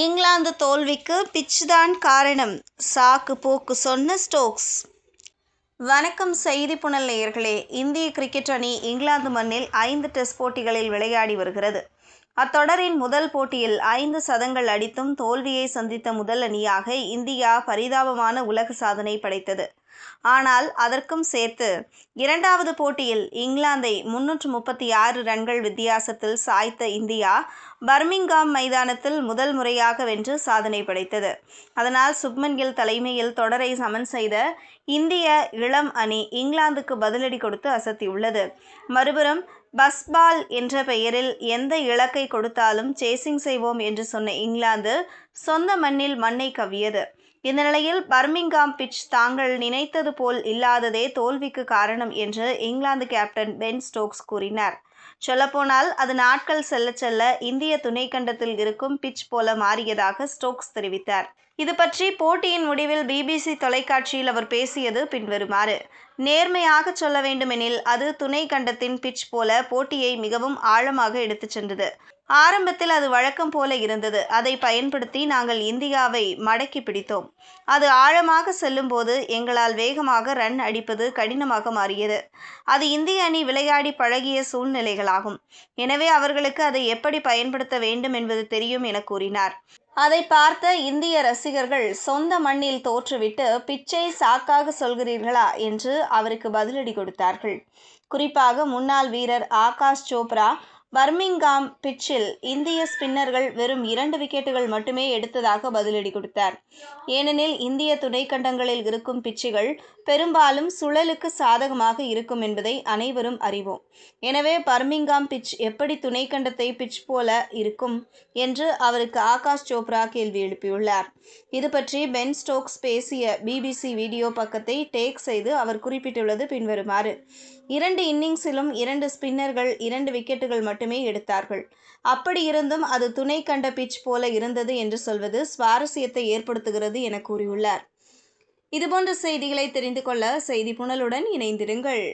இங்கிலாந்து தோல்விக்கு பிட்ச் தான் காரணம், சாக்கு போக்கு சொன்ன ஸ்டோக்ஸ். வணக்கம் செய்தி புனல் நேயர்களே. இந்திய கிரிக்கெட் அணி இங்கிலாந்து மண்ணில் 5 டெஸ்ட் போட்டிகளில் விளையாடி வருகிறது. அத்தொடரின் முதல் போட்டியில் 5 சதங்கள் அடித்தும் தோல்வியை சந்தித்த முதல் அணியாக இந்தியா பரிதாபமான உலக சாதனை படைத்தது. ஆனால் அதற்கும் சேர்த்து இரண்டாவது போட்டியில் இங்கிலாந்தை 336 ரன்கள் வித்தியாசத்தில் சாய்த்த இந்தியா பர்மிங்காம் மைதானத்தில் முதல் முறையாக வென்று சாதனை படைத்தது. அதனால் சுப்மன் கில் தலைமையில் தொடரை சமன் செய்த இந்திய இளம் அணி இங்கிலாந்துக்கு பதிலடி கொடுத்து அசத்தியுள்ளது. மறுபுறம் பஸ்பால் என்ற பெயரில் எந்த இலக்கை கொடுத்தாலும் சேசிங் செய்வோம் என்று சொன்ன இங்கிலாந்து சொந்த மண்ணில் மண்ணை கவ்வியது. இந்த நிலையில் பர்மிங்காம் பிட்ச் தாங்கள் நினைத்தது போல் இல்லாததே தோல்விக்கு காரணம் என்று இங்கிலாந்து கேப்டன் பென் ஸ்டோக்ஸ் கூறினார். சொல்லப்போனால் அது நாட்கள் செல்ல செல்ல இந்திய துணைக்கண்டத்தில் இருக்கும் பிட்ச் போல மாறியதாக ஸ்டோக்ஸ் தெரிவித்தார். இது பற்றி போட்டியின் முடிவில் BBC தொலைக்காட்சியில் அவர் பேசியது பின்வருமாறு: நேர்மையாக சொல்ல வேண்டுமெனில் அது துணை கண்டத்தின் பிட்ச் போல போட்டியை மிகவும் ஆழமாக எடுத்துச் சென்றது. ஆரம்பத்தில் அது வழக்கம் போல இருந்தது. அதை பயன்படுத்தி நாங்கள் இந்தியாவை மடக்கி பிடித்தோம். அது ஆழமாக செல்லும்போது எங்களால் வேகமாக ரன் அடிப்பது கடினமாக மாறியது. அது இந்திய அணி விளையாடி பழகிய சூழ்நிலைகளாகும். எனவே அவர்களுக்கு அதை எப்படி பயன்படுத்த வேண்டும் என்பது தெரியும் என கூறினார். அதை பார்த்த இந்திய ரசிகர்கள் சொந்த மண்ணில் தோற்றுவிட்டு பிட்சை சாக்காக சொல்கிறீர்களா என்று அவருக்கு பதிலடி கொடுத்தார்கள். குறிப்பாக முன்னாள் வீரர் ஆகாஷ் சோப்ரா பர்மிங்காம் பிட்சில் இந்திய ஸ்பின்னர்கள் வெறும் 2 விக்கெட்டுகள் மட்டுமே எடுத்ததாக பதிலடி கொடுத்தார். ஏனெனில் இந்திய துணைக்கண்டங்களில் இருக்கும் பிட்சுகள் பெரும்பாலும் சுழலுக்கு சாதகமாக இருக்கும் என்பதை அனைவரும் அறிவோம். எனவே பர்மிங்காம் பிட்ச் எப்படி துணைக்கண்டத்தை பிட்ச் போல இருக்கும் என்று அவருக்கு ஆகாஷ் சோப்ரா கேள்வி எழுப்பியுள்ளார். இது பற்றி பென் ஸ்டோக்ஸ் பேசிய BBC வீடியோ பக்கத்தை டேக் செய்து அவர் குறிப்பிட்டுள்ளது பின்வருமாறு: 2 இன்னிங்ஸிலும் 2 ஸ்பின்னர்கள் 2 விக்கெட்டுகள் மட்டுமே எடுத்தார்கள். அப்படி இருந்தும் அது துணை கண்ட பிட்ச் போல இருந்தது என்று சொல்வது சுவாரஸ்யத்தை ஏற்படுத்துகிறது என கூறியுள்ளார். இதுபோன்ற செய்திகளை தெரிந்து கொள்ள செய்தி புனலுடன் இணைந்திருங்கள்.